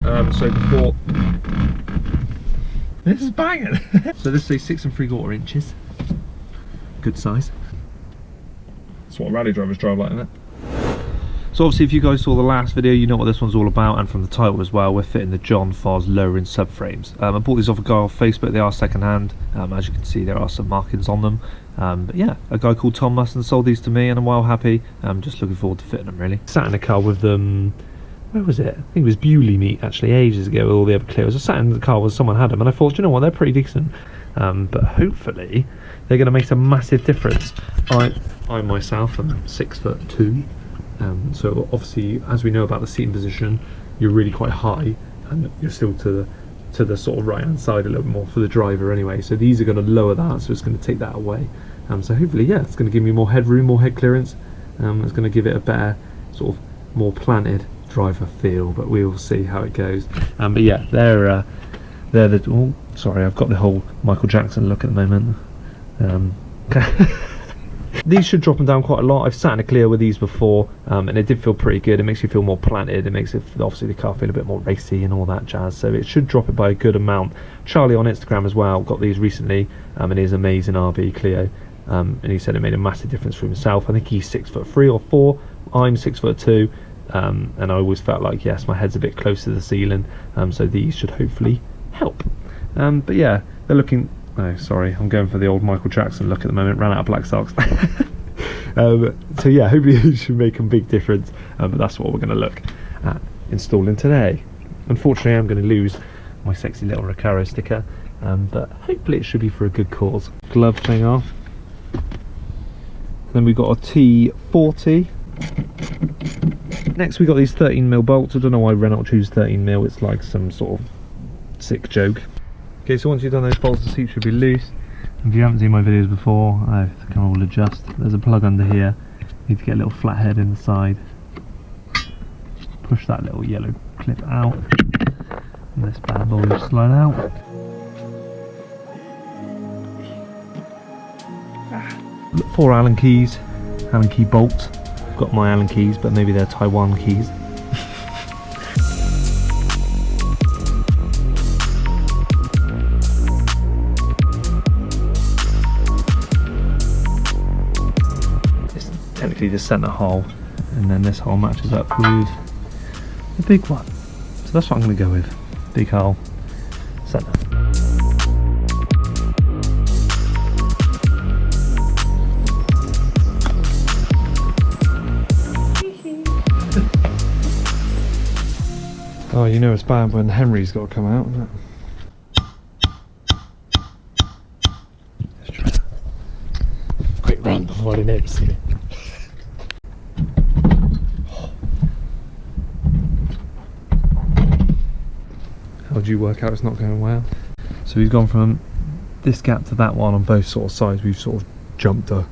So before, this is banging. So this is 6 3/4 inches. Good size. That's what rally drivers drive like, isn't it? So obviously if you guys saw the last video, you know what this one's all about, and from the title as well, we're fitting the Jon Foz lowering subframes. I bought these off a guy off Facebook. They are second hand. As you can see, there are some markings on them. But yeah, a guy called Tom Musson sold these to me, and I'm well happy. I'm just looking forward to fitting them, really. Sat in a car with them, where was it? I think it was Bewley meet actually, ages ago, with all the other clears. I sat in the car with someone had them, and I thought, you know what, they're pretty decent. But hopefully they're going to make a massive difference. I myself am 6'2". So obviously, as we know about the seating position, you're really quite high, and you're still to the sort of right hand side a little bit more for the driver anyway. So these are going to lower that, so it's going to take that away. So hopefully, yeah, it's going to give me more headroom, more head clearance. It's going to give it a better sort of more planted driver feel, but we will see how it goes. But yeah, they're the, oh sorry, I've got the whole Michael Jackson look at the moment. These should drop them down quite a lot. I've sat in a clear with these before, and it did feel pretty good. It makes you feel more planted. It makes it, obviously the car feel a bit more racy and all that jazz, so it should drop it by a good amount. Charlie on Instagram as well got these recently, and he's amazing RB Clio, and he said it made a massive difference for himself. I think he's 6'3" or 4". I'm 6'2", and I always felt like, yes, my head's a bit close to the ceiling, so these should hopefully help. But yeah, they're looking, oh sorry, I'm going for the old Michael Jackson look at the moment, ran out of black socks. So yeah, hopefully it should make a big difference, but that's what we're going to look at installing today. Unfortunately, I'm going to lose my sexy little Recaro sticker, but hopefully it should be for a good cause. Glove thing off. Then we've got a T40. Next we got these 13mm bolts. I don't know why Renault choose 13mm, it's like some sort of sick joke. Okay, so once you've done those bolts, the seat should be loose. If you haven't seen my videos before, I can all adjust. There's a plug under here. You need to get a little flathead in the side. Push that little yellow clip out, and this bad boy will slide out. 4 Allen keys, Allen key bolts. I've got my Allen keys, but maybe they're Taiwan keys. Technically the centre hole, and then this hole matches up with the big one, so that's what I'm going to go with. Big hole, centre. Oh, you know it's bad when Henry's got to come out, isn't it? Let's try that. Quick run before the neighbours see me. How do you work out it's not going well? So we've gone from this gap to that one on both sort of sides. We've sort of jumped a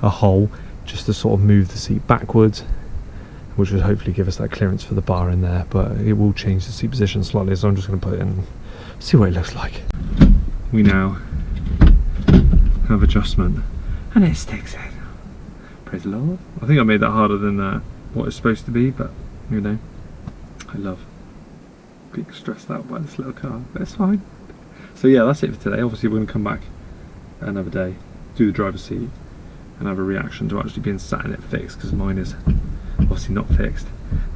hole just to sort of move the seat backwards, which would hopefully give us that clearance for the bar in there, but it will change the seat position slightly, so I'm just going to put it in, see what it looks like. We now have adjustment, and it sticks in. Praise the Lord. I think I made that harder than what it's supposed to be, but you know, I love being stressed out by this little car, but it's fine. So yeah, that's it for today. Obviously we're going to come back another day, do the driver's seat, and have a reaction to actually being sat in it fixed, because mine is obviously not fixed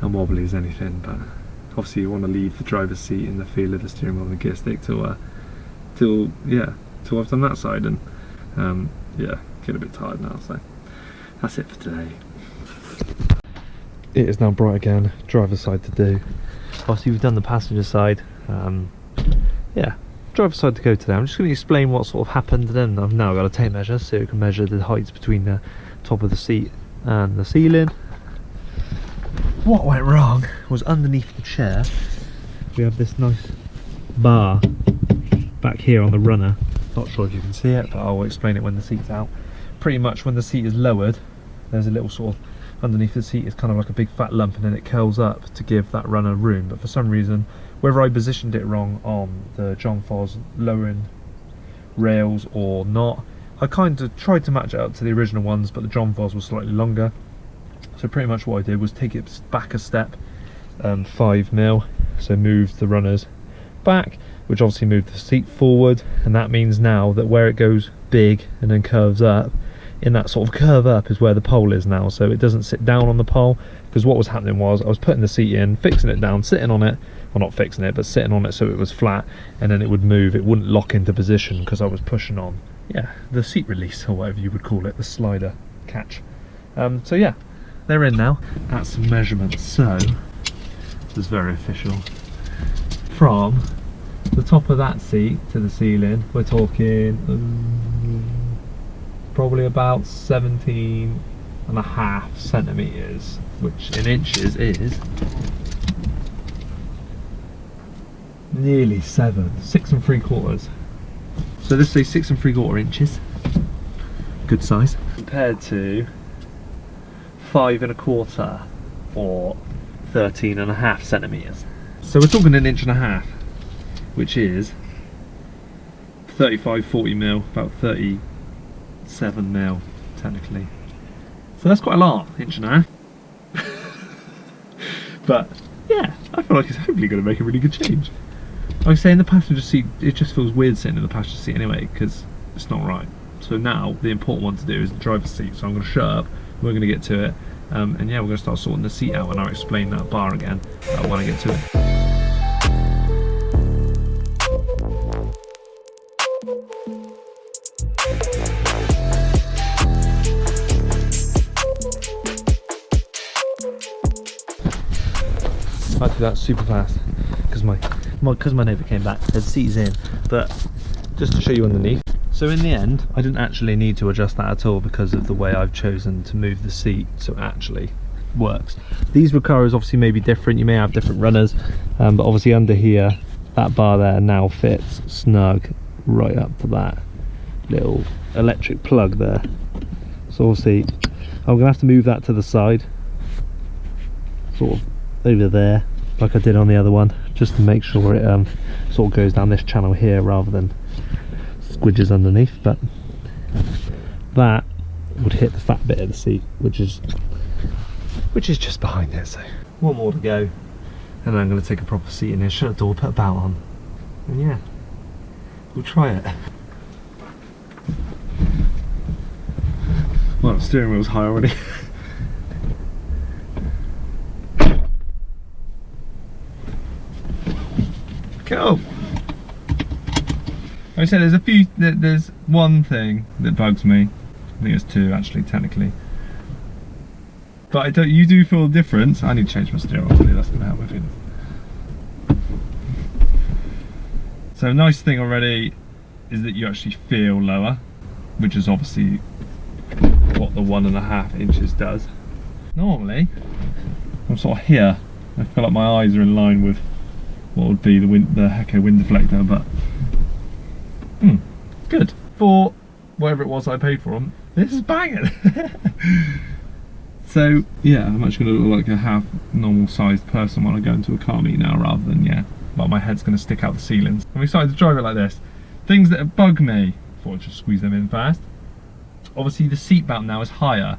and wobbly as anything. But obviously you want to leave the driver's seat and the feel of the steering wheel and the gear stick till I've done that side, and yeah, getting a bit tired now, so that's it for today. It is now bright again, driver's side to do. Obviously we've done the passenger side, yeah, driver's side to go today. I'm just going to explain what sort of happened, and then I've now got a tape measure so you can measure the heights between the top of the seat and the ceiling. What went wrong was underneath the chair we have this nice bar back here on the runner. Not sure if you can see it, but I'll explain it when the seat's out. Pretty much when the seat is lowered, there's a little sort of, underneath the seat is kind of like a big fat lump, and then it curls up to give that runner room. But for some reason, whether I positioned it wrong on the Jon Foz lowering rails or not, I kind of tried to match it up to the original ones, but the Jon Foz was slightly longer. So pretty much what I did was take it back a step, 5mm, so moved the runners back, which obviously moved the seat forward, and that means now that where it goes big and then curves up, in that sort of curve up is where the pole is now, so it doesn't sit down on the pole. Because what was happening was I was putting the seat in, fixing it down, sitting on it, well, not fixing it, but sitting on it so it was flat, and then it would move, it wouldn't lock into position because I was pushing on, yeah, the seat release, or whatever you would call it, the slider catch. So yeah, they're in now. That's some measurements. So this is very official. From the top of that seat to the ceiling, we're talking probably about 17.5 centimeters, which in inches is nearly 6 3/4. So let's say 6 3/4 inches. Good size. Compared to 5 1/4 or 13.5 centimeters. So we're talking 1.5 inches, which is 35-40 mil, about 37 mil technically. So that's quite a lot, 1.5 inches. But yeah, I feel like it's hopefully going to make a really good change. Like I say, in the passenger seat, it just feels weird sitting in the passenger seat anyway, because it's not right. So now the important one to do is the driver's seat. So I'm going to shut up, we're going to get to it, and yeah, we're going to start sorting the seat out, and I'll explain that bar again when I get to it. I do that super fast because my neighbour came back. The seat's in, but just to show you underneath. So in the end, I didn't actually need to adjust that at all because of the way I've chosen to move the seat, so it actually works. These Recaros obviously may be different. You may have different runners, but obviously under here, that bar there now fits snug right up to that little electric plug there. So obviously, I'm gonna have to move that to the side, sort of over there, like I did on the other one, just to make sure it sort of goes down this channel here rather than squidges underneath. But that would hit the fat bit of the seat, which is just behind it. So one more to go, and then I'm going to take a proper seat in here, shut the door, put a belt on, and yeah, we'll try it. Well, the steering wheel's high already. Cool. Like I said, there's one thing that bugs me. I think it's two actually, technically. But you do feel a difference. I need to change my steering wheel, that's going to help my feelings. So a nice thing already is that you actually feel lower, which is obviously what the 1.5 inches does. Normally, I'm sort of here. I feel like my eyes are in line with what would be the Hecko wind deflector, but good. For whatever it was I paid for them, this is banging. So yeah, I'm actually going to look like a half normal sized person when I go into a car meet now, rather than, yeah, well, my head's going to stick out the ceilings. I'm excited to drive it like this. Things that bug me, thought I'd just squeeze them in fast. Obviously the seat belt now is higher.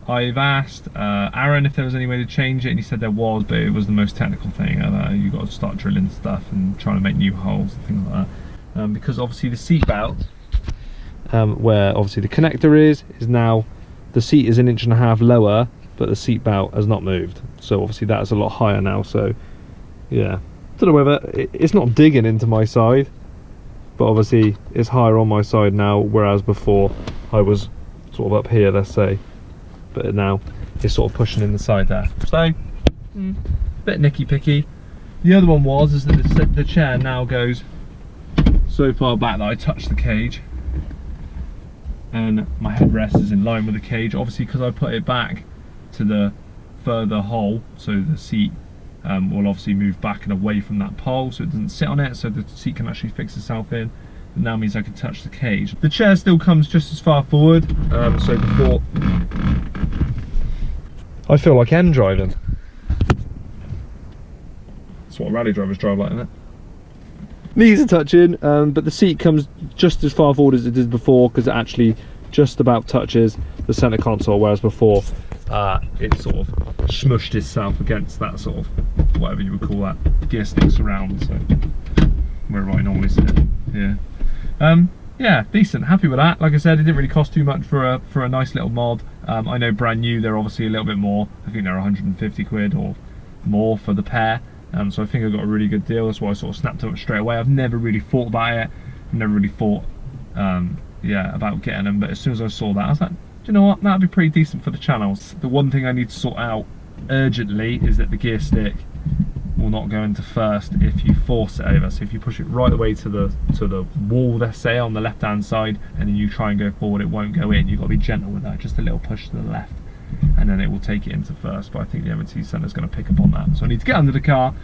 I've asked Aaron if there was any way to change it, and he said there was, but it was the most technical thing. You've got to start drilling stuff and trying to make new holes and things like that. Because obviously the seat belt, where obviously the connector is now, the seat is 1.5 inches lower, but the seat belt has not moved. So obviously that is a lot higher now, so yeah. Don't know whether, it's not digging into my side, but obviously it's higher on my side now, whereas before I was sort of up here, let's say. But now it's sort of pushing in the side there. So, bit nicky picky. The other one is that the chair now goes so far back that I touch the cage, and my headrest is in line with the cage. Obviously, because I put it back to the further hole, so the seat will obviously move back and away from that pole, so it doesn't sit on it, so the seat can actually fix itself in. It now means I can touch the cage. The chair still comes just as far forward, so before, I feel like I'm driving. That's what rally drivers drive like, isn't it? Knees are touching, but the seat comes just as far forward as it did before, because it actually just about touches the center console, whereas before it sort of smushed itself against that sort of, whatever you would call that, gear stick surround, so where I normally sit. Yeah, decent, happy with that. Like I said, it didn't really cost too much for a nice little mod. I know brand new, they're obviously a little bit more. I think they're 150 quid or more for the pair. So I think I got a really good deal. That's why I sort of snapped them up straight away. I've never really thought about it. I've never really thought, yeah, about getting them. But as soon as I saw that, I was like, do you know what? That'd be pretty decent for the channels. The one thing I need to sort out urgently is that the gear stick will not go into first if you force it over. So if you push it right away to the wall, let's say, on the left hand side, and then you try and go forward, it won't go in. You've got to be gentle with that, just a little push to the left, and then it will take it into first. But I think the MOT centre is going to pick up on that. So I need to get under the car,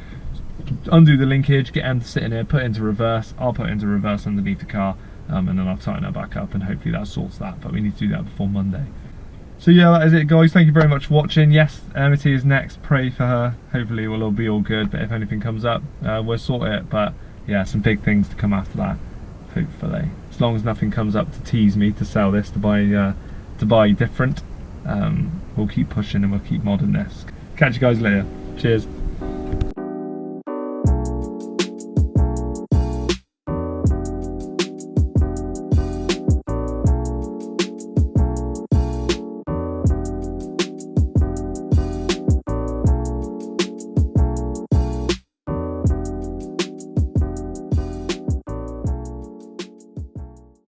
undo the linkage, get them to sit in here, put it into reverse. I'll put it into reverse underneath the car, and then I'll tighten it back up, and hopefully that sorts that. But we need to do that before Monday. So yeah, that is it, guys. Thank you very much for watching. Yes, MOT is next. Pray for her. Hopefully it will all be all good, but if anything comes up, we'll sort it. But yeah, some big things to come after that, hopefully. As long as nothing comes up to tease me to sell this, to buy different, we'll keep pushing and we'll keep modding this. Catch you guys later. Cheers.